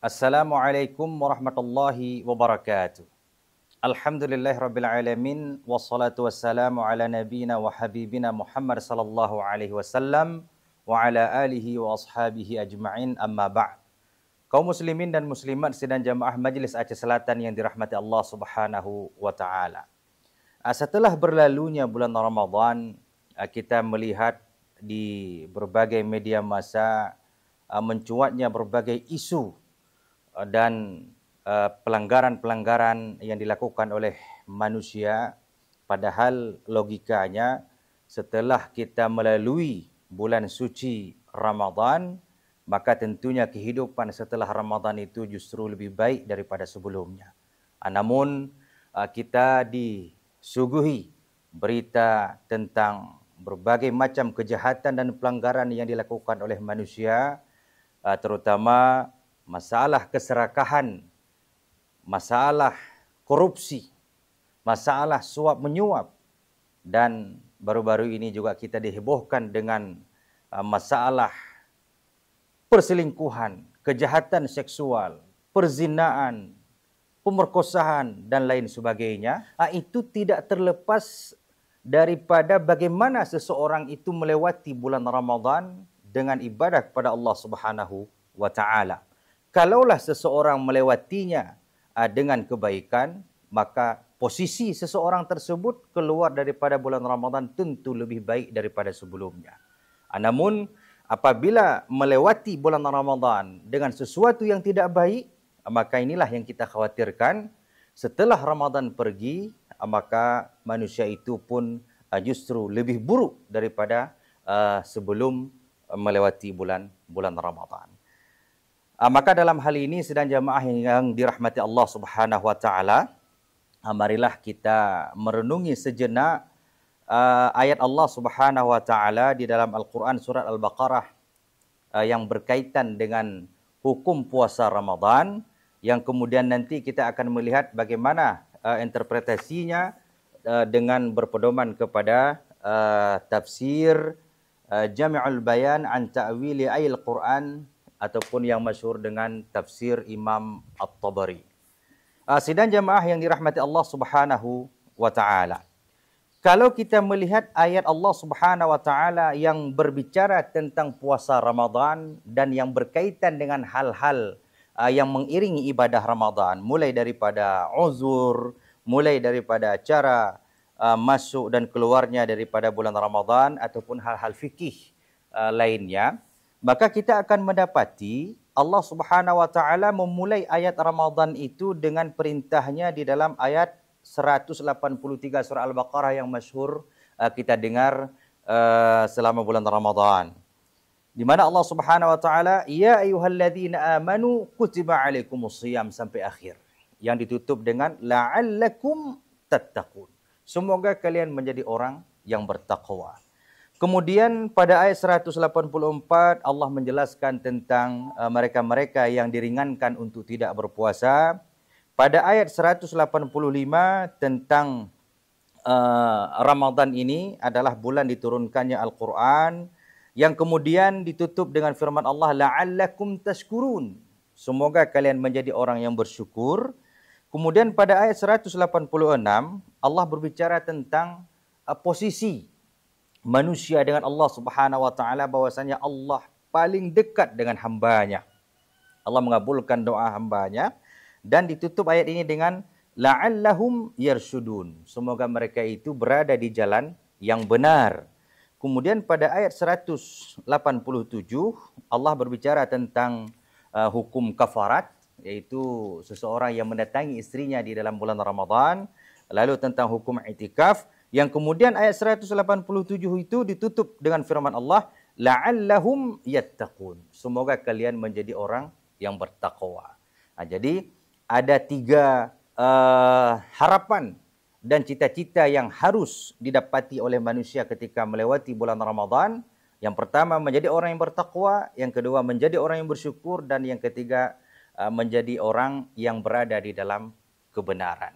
Assalamualaikum warahmatullahi wabarakatuh. Alhamdulillahirabbil alamin wassalatu wassalamu ala nabiyyina wa habibina Muhammad sallallahu alaihi wasallam wa ala alihi wa ashabihi ajma'in, amma ba'd. Kaum muslimin dan muslimat sidang jamaah Majlis Aceh Selatan yang dirahmati Allah Subhanahu wa taala. Setelah berlalunya bulan Ramadan, kita melihat di berbagai media massa mencuatnya berbagai isu dan pelanggaran-pelanggaran yang dilakukan oleh manusia, padahal logikanya setelah kita melalui bulan suci Ramadan, maka tentunya kehidupan setelah Ramadan itu justru lebih baik daripada sebelumnya. Namun kita disuguhi berita tentang berbagai macam kejahatan dan pelanggaran yang dilakukan oleh manusia, terutama masalah keserakahan, masalah korupsi, masalah suap menyuap, dan baru-baru ini juga kita dihebohkan dengan masalah perselingkuhan, kejahatan seksual, perzinaan, pemerkosaan dan lain sebagainya. Itu tidak terlepas daripada bagaimana seseorang itu melewati bulan Ramadan dengan ibadah kepada Allah Subhanahu wa taala. Kalaulah seseorang melewatinya dengan kebaikan, maka posisi seseorang tersebut keluar daripada bulan Ramadan tentu lebih baik daripada sebelumnya. Namun apabila melewati bulan Ramadan dengan sesuatu yang tidak baik, maka inilah yang kita khawatirkan. Setelah Ramadan pergi, maka manusia itu pun justru lebih buruk daripada sebelum melewati bulan Ramadan. Maka dalam hal ini sedang jamaah yang dirahmati Allah Subhanahu wa taala, marilah kita merenungi sejenak ayat Allah Subhanahu wa taala di dalam Al-Qur'an surat Al-Baqarah yang berkaitan dengan hukum puasa Ramadan, yang kemudian nanti kita akan melihat bagaimana interpretasinya dengan berpedoman kepada tafsir Jami'ul Bayan an Ta'wili Ayil Quran, ataupun yang masyhur dengan tafsir Imam At-Tabari. Sidang jamaah yang dirahmati Allah Subhanahu wa taala, kalau kita melihat ayat Allah Subhanahu wa taala yang berbicara tentang puasa Ramadan dan yang berkaitan dengan hal-hal yang mengiringi ibadah Ramadan, mulai daripada uzur, mulai daripada cara masuk dan keluarnya daripada bulan Ramadan, ataupun hal-hal fikih lainnya, maka kita akan mendapati Allah Subhanahu wa taala memulai ayat Ramadan itu dengan perintahnya di dalam ayat 183 surah Al-Baqarah yang masyhur kita dengar selama bulan Ramadan, di mana Allah Subhanahu wa taala, ya ayyuhalladzina amanu kutiba alaikumusiyam, sampai akhir, yang ditutup dengan la'allakum tattaqun, semoga kalian menjadi orang yang bertakwa. Kemudian pada ayat 184 Allah menjelaskan tentang mereka-mereka yang diringankan untuk tidak berpuasa. Pada ayat 185 tentang Ramadan ini adalah bulan diturunkannya Al-Quran, yang kemudian ditutup dengan firman Allah, la'allakum tashkurun, semoga kalian menjadi orang yang bersyukur. Kemudian pada ayat 186 Allah berbicara tentang posisi manusia dengan Allah Subhanahu wa taala, bahwasanya Allah paling dekat dengan hambanya. Allah mengabulkan doa hambanya, dan ditutup ayat ini dengan la'allahum yarshudun, semoga mereka itu berada di jalan yang benar. Kemudian pada ayat 187 Allah berbicara tentang hukum kafarat, yaitu seseorang yang mendatangi istrinya di dalam bulan Ramadan, lalu tentang hukum i'tikaf, yang kemudian ayat 187 itu ditutup dengan firman Allah, la'allahum yattaqun, semoga kalian menjadi orang yang bertakwa. Jadi ada tiga harapan dan cita-cita yang harus didapati oleh manusia ketika melewati bulan Ramadan. Yang pertama, menjadi orang yang bertakwa, yang kedua menjadi orang yang bersyukur, dan yang ketiga menjadi orang yang berada di dalam kebenaran.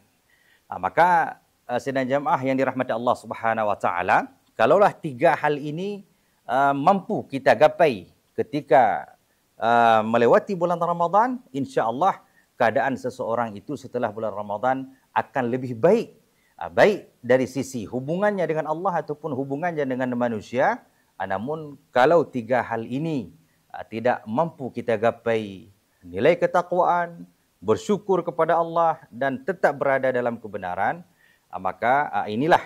Maka sidang jamaah yang dirahmati Allah Subhanahu wa taala, kalaulah tiga hal ini mampu kita gapai ketika melewati bulan Ramadan, insya-Allah keadaan seseorang itu setelah bulan Ramadan akan lebih baik. Baik dari sisi hubungannya dengan Allah ataupun hubungannya dengan manusia. Namun kalau tiga hal ini tidak mampu kita gapai nilai ketakwaan, bersyukur kepada Allah dan tetap berada dalam kebenaran, maka inilah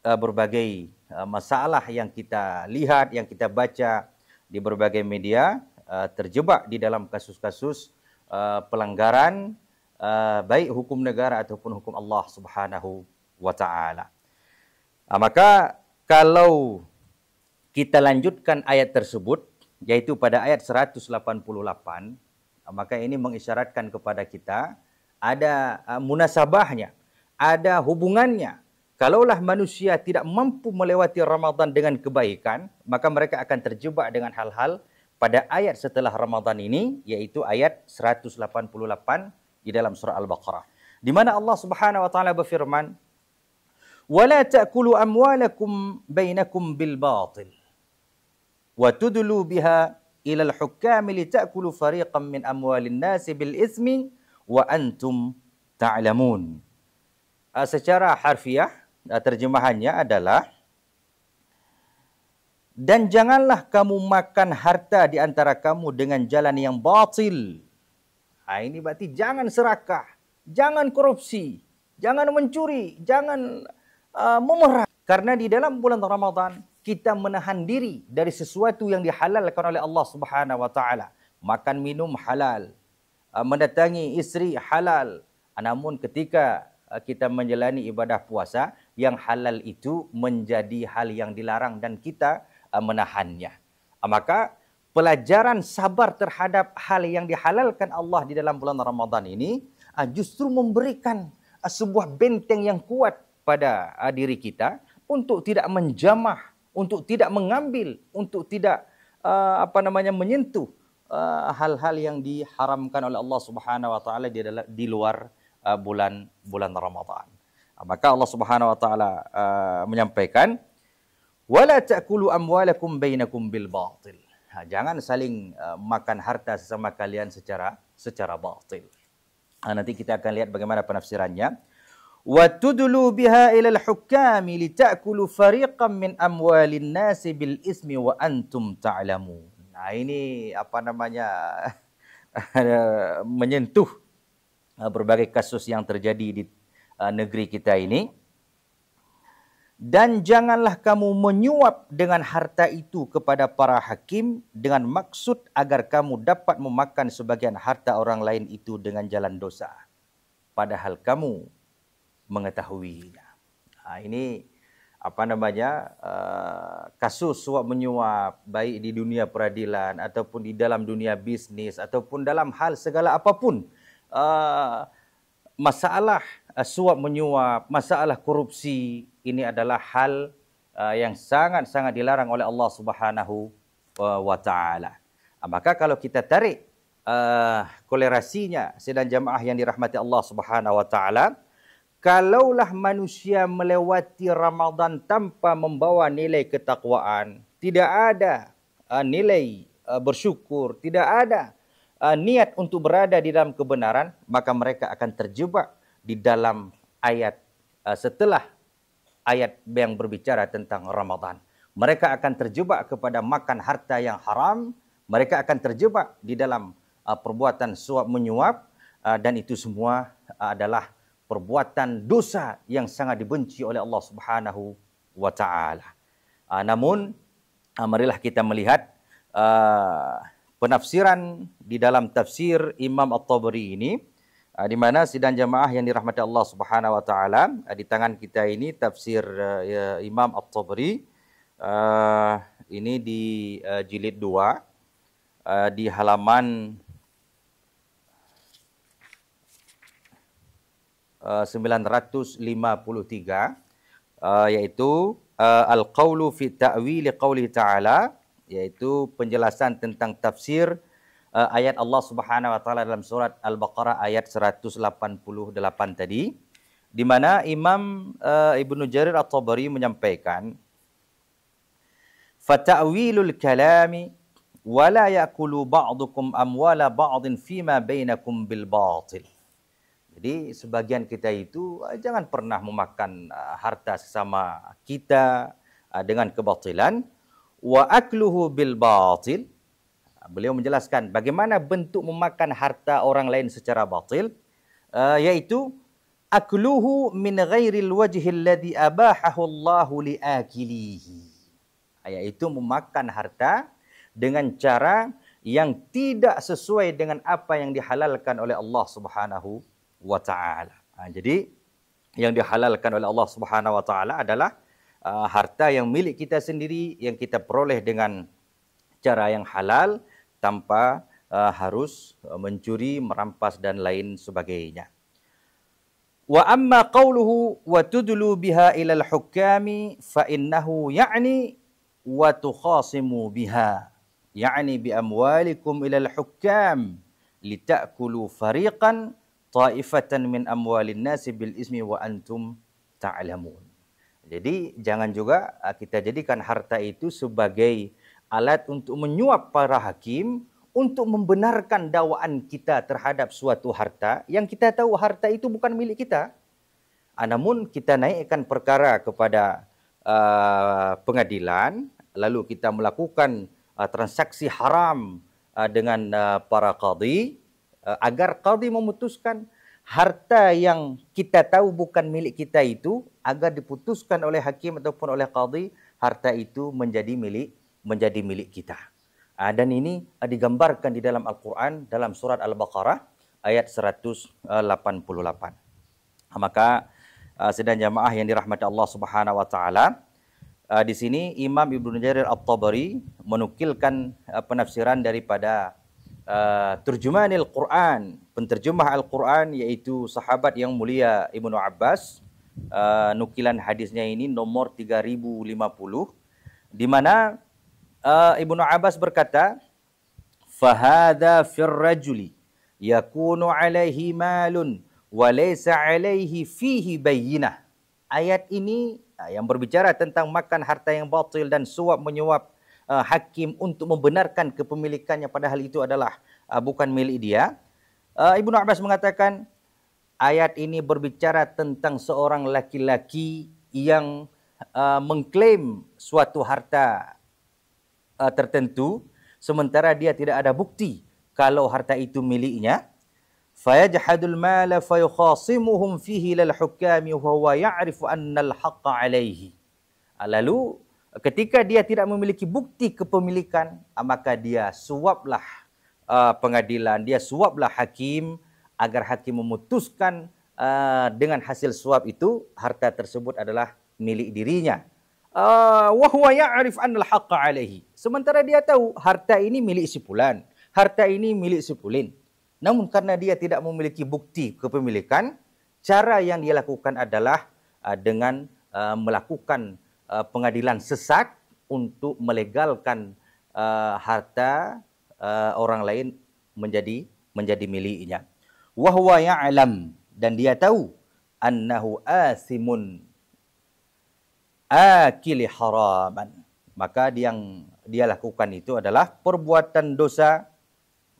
berbagai masalah yang kita lihat, yang kita baca di berbagai media, terjebak di dalam kasus-kasus pelanggaran baik hukum negara ataupun hukum Allah Subhanahu wa taala. Maka kalau kita lanjutkan ayat tersebut, yaitu pada ayat 188, maka ini mengisyaratkan kepada kita ada munasabahnya, ada hubungannya. Kalaulah manusia tidak mampu melewati Ramadan dengan kebaikan, maka mereka akan terjebak dengan hal-hal pada ayat setelah Ramadan ini, yaitu ayat 188 di dalam surah Al-Baqarah, di mana Allah Subhanahu wa taala berfirman, "Wala ta'kulu amwalakum bainakum bil batil wa tudlu biha ila al-hukam li ta'kulu fariqan min amwalin nasi bil itsmi wa antum ta'lamun." Secara harfiah terjemahannya adalah, dan janganlah kamu makan harta di antara kamu dengan jalan yang batil. Ini berarti jangan serakah, jangan korupsi, jangan mencuri, jangan memerah. Karena di dalam bulan Ramadan kita menahan diri dari sesuatu yang dihalalkan oleh Allah Subhanahu wa taala. Makan minum halal, mendatangi istri halal. Namun ketika kita menjalani ibadah puasa, yang halal itu menjadi hal yang dilarang dan kita menahannya. Maka pelajaran sabar terhadap hal yang dihalalkan Allah di dalam bulan Ramadan ini justru memberikan sebuah benteng yang kuat pada diri kita untuk tidak menjamah, untuk tidak mengambil, untuk tidak menyentuh hal-hal yang diharamkan oleh Allah Subhanahu wa taala di luar bulan Ramadan. Maka Allah Subhanahu wa taala menyampaikan, "Wala ta'kulu amwalakum bainakum bil batil." Jangan saling makan harta sesama kalian secara batil. Nanti kita akan lihat bagaimana penafsirannya. Wa tudlu biha ila al-hukam li ta'kulu fariqan min amwalin nasi bil ismi wa antum ta'lamun. Ini menyentuh berbagai kasus yang terjadi di negeri kita ini. Dan janganlah kamu menyuap dengan harta itu kepada para hakim dengan maksud agar kamu dapat memakan sebagian harta orang lain itu dengan jalan dosa, padahal kamu mengetahuinya. Ini kasus suap menyuap baik di dunia peradilan ataupun di dalam dunia bisnis ataupun dalam hal segala apapun. Masalah suap menyuap, masalah korupsi, ini adalah hal yang sangat-sangat dilarang oleh Allah Subhanahu wa taala. Maka kalau kita tarik kolerasinya sedang jamaah yang dirahmati Allah Subhanahu wa taala, kalaulah manusia melewati Ramadan tanpa membawa nilai ketakwaan, tidak ada nilai bersyukur, tidak ada niat untuk berada di dalam kebenaran, maka mereka akan terjebak di dalam ayat setelah ayat yang berbicara tentang Ramadan. Mereka akan terjebak kepada makan harta yang haram, mereka akan terjebak di dalam perbuatan suap menyuap, dan itu semua adalah perbuatan dosa yang sangat dibenci oleh Allah Subhanahu wa taala. Namun marilah kita melihat penafsiran di dalam tafsir Imam At-Tabari ini, di mana sidang jamaah yang dirahmati Allah Subhanahu wa taala, di tangan kita ini tafsir Imam At-Tabari, ini di jilid 2 di halaman 953, yaitu Al-Qawlu fi Ta'wili Qawli Ta'ala, yaitu penjelasan tentang tafsir ayat Allah Subhanahu wa taala dalam surat Al-Baqarah ayat 188 tadi, di mana Imam Ibnu Jarir At-Tabari menyampaikan, "Fa ta'wilul kalami wala ya'kulu ba'dukum amwala ba'din fima bainakum bil batil. Jadi sebagian kita itu jangan pernah memakan harta sesama kita dengan kebatilan. Wa akluhu bil batil. Beliau menjelaskan bagaimana bentuk memakan harta orang lain secara batil, yaitu akluhu min ghairil wajhi alladhi abahahu Allahu li akilihi. Yaitu memakan harta dengan cara yang tidak sesuai dengan apa yang dihalalkan oleh Allah Subhanahu wa taala. Jadi yang dihalalkan oleh Allah Subhanahu wa taala adalah harta yang milik kita sendiri yang kita peroleh dengan cara yang halal tanpa harus mencuri, merampas dan lain sebagainya. Wa amma qawluhu wa tudlu biha ila al-hukami fa innahu ya'ni wa tukhasimu biha, ya'ni bi amwalikum ila al-hukam litakulu fariqan ta'ifatan min amwalin nasi bil ismi wa antum ta'lamun. Jadi jangan juga kita jadikan harta itu sebagai alat untuk menyuap para hakim untuk membenarkan dakwaan kita terhadap suatu harta yang kita tahu harta itu bukan milik kita. Namun kita naikkan perkara kepada pengadilan, lalu kita melakukan transaksi haram dengan para qadhi, agar qadhi memutuskan harta yang kita tahu bukan milik kita itu, agar diputuskan oleh hakim ataupun oleh qadhi, harta itu menjadi milik kita. Dan ini digambarkan di dalam Al-Quran dalam surat Al-Baqarah ayat 188. Maka sedang jamaah yang dirahmati Allah Subhanahu wa taala, di sini Imam Ibnu Jarir At-Tabari menukilkan penafsiran daripada Turjumanil Quran, penterjemah Al-Quran, yaitu sahabat yang mulia Ibnu Abbas. Nukilan hadisnya ini nomor 3050, di mana Ibnu Abbas berkata, "Fahadha fir rajuli yakunu alaihi malun wa laysa alaihi fihi bayyinah." Ayat ini yang berbicara tentang makan harta yang batil dan suap menyuap hakim untuk membenarkan kepemilikannya padahal itu adalah bukan milik dia. Ibnu Abbas mengatakan ayat ini berbicara tentang seorang laki-laki yang mengklaim suatu harta tertentu sementara dia tidak ada bukti kalau harta itu miliknya. Fayajhadul mala fayukhasimuhum fihi lil hukami wa huwa ya'rifu anna al-haqqa alayhi. Lalu ketika dia tidak memiliki bukti kepemilikan, maka dia suaplah pengadilan, dia suaplah hakim agar hakim memutuskan dengan hasil suap itu harta tersebut adalah milik dirinya. Wa huwa ya'rif anna al-haqqa alayhi. Sementara dia tahu harta ini milik si fulan, harta ini milik si pulin. Namun karena dia tidak memiliki bukti kepemilikan, cara yang dia lakukan adalah dengan melakukan pengadilan sesat untuk melegalkan harta orang lain menjadi miliknya. Wa huwa ya'lam, dan dia tahu annahu asimun akili haraman. Maka yang dia lakukan itu adalah perbuatan dosa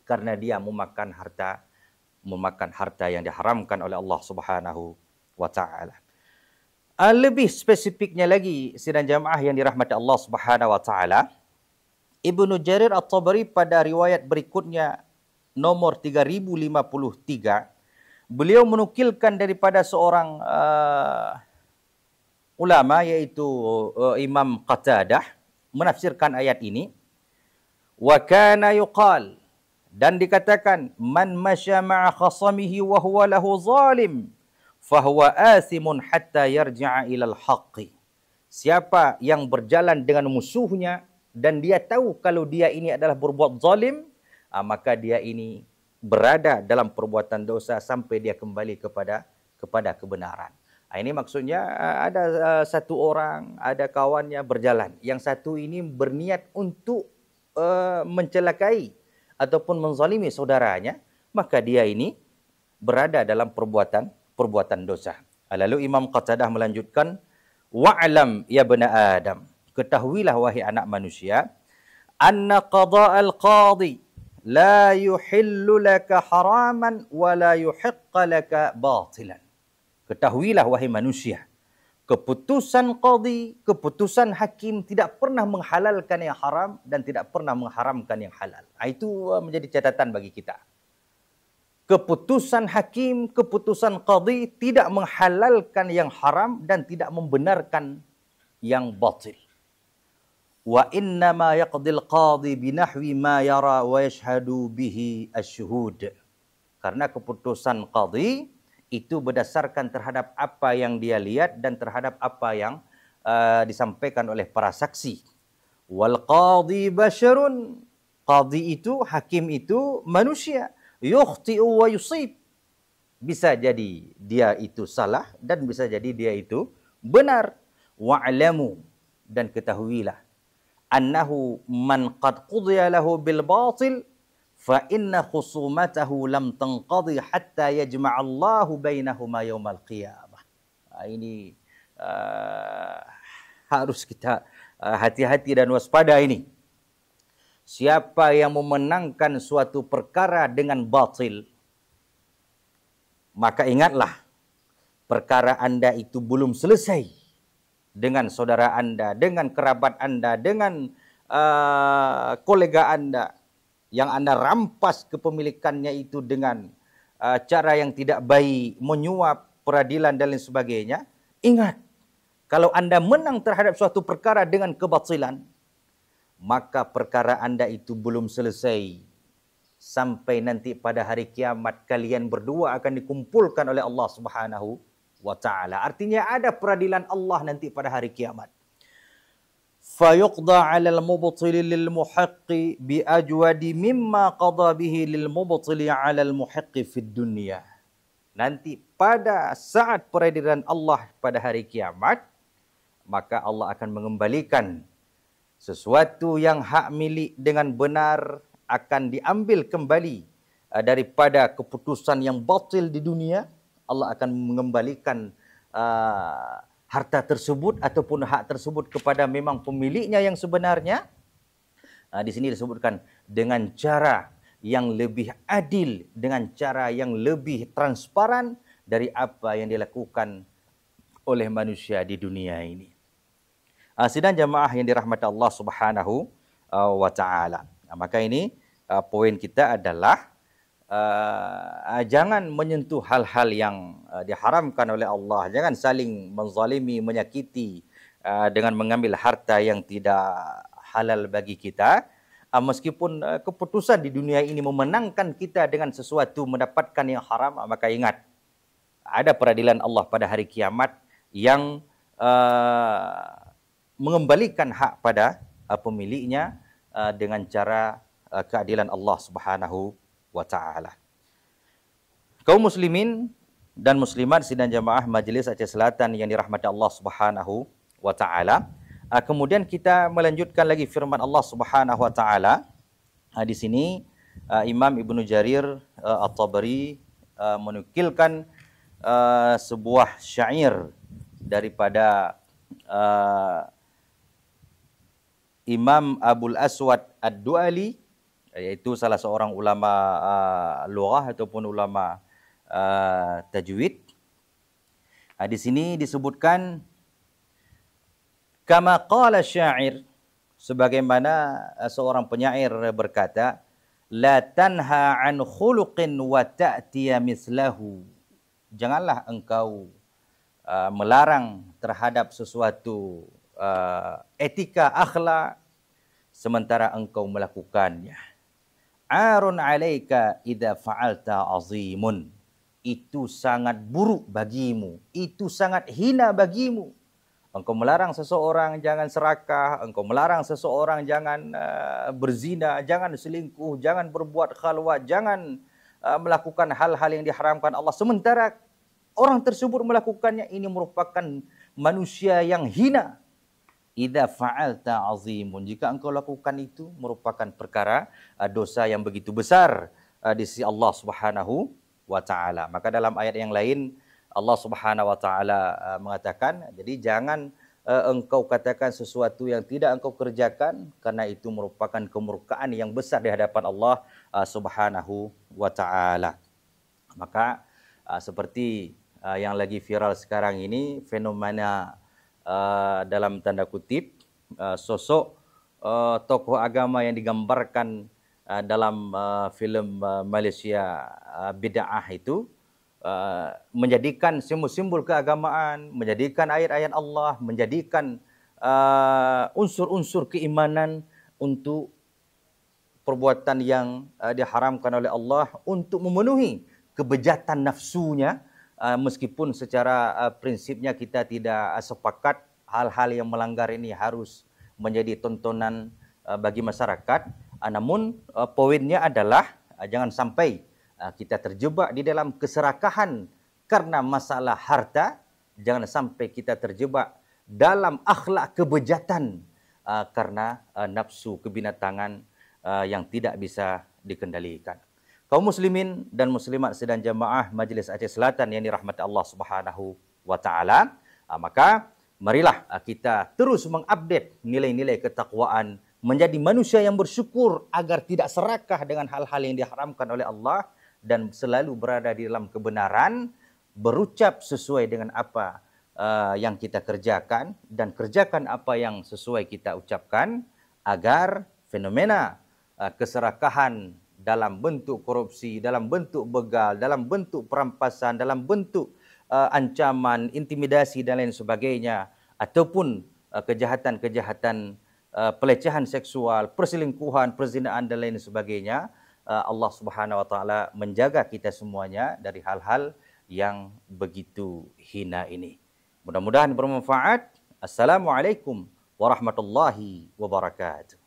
karena dia memakan harta yang diharamkan oleh Allah Subhanahu wa taala. Lebih spesifiknya lagi sidang jamaah yang dirahmati Allah Subhanahu wa taala, Ibnu Jarir At-Tabari pada riwayat berikutnya nomor 3053, beliau menukilkan daripada seorang ulama yaitu Imam Qatadah menafsirkan ayat ini, wa kana yuqal, dan dikatakan, man masya ma'a khasamihi wa huwa lahu zalim fahuwa asimun hatta yarji'a ilal haqqi. Siapa yang berjalan dengan musuhnya dan dia tahu kalau dia ini adalah berbuat zalim, maka dia ini berada dalam perbuatan dosa sampai dia kembali kepada kebenaran. Ini maksudnya ada satu orang, ada kawannya berjalan. Yang satu ini berniat untuk mencelakai ataupun menzalimi saudaranya, maka dia ini berada dalam perbuatan dosa. Lalu Imam Qatadah melanjutkan, wa'lam ya bani Adam, ketahuilah wahai anak manusia, anna qada'al qadi la yuhillu laka haraman wa la yuhiqqa laka batilan. Ketahuilah wahai manusia, keputusan qadi, keputusan hakim tidak pernah menghalalkan yang haram dan tidak pernah mengharamkan yang halal. Itu menjadi catatan bagi kita. Keputusan hakim, keputusan qadi tidak menghalalkan yang haram dan tidak membenarkan yang batil. Wa inna ma yaqdil qadi binahwi ma yara wa yashhadu bihi asyhud. Karena keputusan qadi itu berdasarkan terhadap apa yang dia lihat dan terhadap apa yang disampaikan oleh para saksi. Wal qadi basyarun. Qadi itu, hakim itu manusia. Yukhti'u wa yusib. Bisa jadi dia itu salah dan bisa jadi dia itu benar. Wa'lamu, dan ketahuilah, annahu man qad qudiya lahu bil batil fa inna khusumatahu lam tanqadi hatta yajma'allahu bainahuma yaumal qiyamah. Ini harus kita hati-hati dan waspada ini. Siapa yang memenangkan suatu perkara dengan batil, maka ingatlah, perkara Anda itu belum selesai dengan saudara Anda, dengan kerabat Anda, dengan kolega Anda yang Anda rampas kepemilikannya itu dengan cara yang tidak baik, menyuap peradilan dan lain sebagainya. Ingat, kalau Anda menang terhadap suatu perkara dengan kebatilan, maka perkara Anda itu belum selesai. Sampai nanti pada hari kiamat kalian berdua akan dikumpulkan oleh Allah Subhanahu wa ta'ala. Artinya ada peradilan Allah nanti pada hari kiamat. Fayuqda 'alal mubtili lil muhaqqi bi ajwadi mimma qada bihi lil mubtili 'alal muhaqqi fid dunya. Nanti pada saat peradilan Allah pada hari kiamat, maka Allah akan mengembalikan sesuatu yang hak milik dengan benar, akan diambil kembali daripada keputusan yang batil di dunia. Allah akan mengembalikan harta tersebut ataupun hak tersebut kepada memang pemiliknya yang sebenarnya. Di sini disebutkan dengan cara yang lebih adil, dengan cara yang lebih transparan dari apa yang dilakukan oleh manusia di dunia ini. Sidang jamaah yang dirahmati Allah Subhanahu wa ta'ala. Maka ini poin kita adalah jangan menyentuh hal-hal yang diharamkan oleh Allah. Jangan saling menzalimi, menyakiti dengan mengambil harta yang tidak halal bagi kita. Meskipun keputusan di dunia ini memenangkan kita dengan sesuatu mendapatkan yang haram, maka ingat, ada peradilan Allah pada hari kiamat yang mengembalikan hak pada pemiliknya dengan cara keadilan Allah Subhanahu wa ta'ala. Kaum muslimin dan muslimat sidang jamaah Majelis Aceh Selatan yang dirahmati Allah Subhanahu wa ta'ala. Kemudian kita melanjutkan lagi firman Allah Subhanahu wa ta'ala. Di sini Imam Ibnu Jarir At-Tabari menukilkan sebuah syair daripada Imam Abul Aswad Ad-Du'ali, yaitu salah seorang ulama lughah ataupun ulama tajwid. Di sini disebutkan kama qala syair, sebagaimana seorang penyair berkata, la tanha an khuluqin wa ta'tiya mislahu. Janganlah engkau melarang terhadap sesuatu etika akhlak sementara engkau melakukannya. Arun alaika idza fa'alta azimun. Itu sangat buruk bagimu, itu sangat hina bagimu. Engkau melarang seseorang jangan serakah, engkau melarang seseorang jangan berzina, jangan selingkuh, jangan berbuat khalwat, jangan melakukan hal-hal yang diharamkan Allah. Sementara orang tersebut melakukannya, ini merupakan manusia yang hina. Idza fa'alta azimun, jika engkau lakukan itu merupakan perkara dosa yang begitu besar di sisi Allah Subhanahu wa ta'ala. Maka dalam ayat yang lain Allah Subhanahu wa ta'ala mengatakan, jadi jangan engkau katakan sesuatu yang tidak engkau kerjakan, karena itu merupakan kemurkaan yang besar di hadapan Allah Subhanahu wa taala. Maka seperti yang lagi viral sekarang ini, fenomena dalam tanda kutip sosok tokoh agama yang digambarkan dalam filem Malaysia Bid'ah itu menjadikan simbol-simbol keagamaan, menjadikan ayat-ayat Allah, menjadikan unsur-unsur keimanan untuk perbuatan yang diharamkan oleh Allah untuk memenuhi kebejatan nafsunya, meskipun secara prinsipnya kita tidak sepakat hal-hal yang melanggar ini harus menjadi tontonan bagi masyarakat. Namun poinnya adalah jangan sampai kita terjebak di dalam keserakahan karena masalah harta, jangan sampai kita terjebak dalam akhlak kebejatan karena nafsu kebinatangan yang tidak bisa dikendalikan. Kaum muslimin dan muslimat sidang jamaah Majlis Aceh Selatan yang dirahmati Allah Subhanahu wa taala, maka marilah kita terus mengupdate nilai-nilai ketakwaan, menjadi manusia yang bersyukur agar tidak serakah dengan hal-hal yang diharamkan oleh Allah dan selalu berada di dalam kebenaran, berucap sesuai dengan apa yang kita kerjakan dan kerjakan apa yang sesuai kita ucapkan, agar fenomena keserakahan dalam bentuk korupsi, dalam bentuk begal, dalam bentuk perampasan, dalam bentuk ancaman, intimidasi dan lain sebagainya, ataupun kejahatan-kejahatan pelecehan seksual, perselingkuhan, perzinaan dan lain sebagainya, Allah Subhanahu wa taala menjaga kita semuanya dari hal-hal yang begitu hina ini. Mudah-mudahan bermanfaat. Assalamualaikum warahmatullahi wabarakatuh.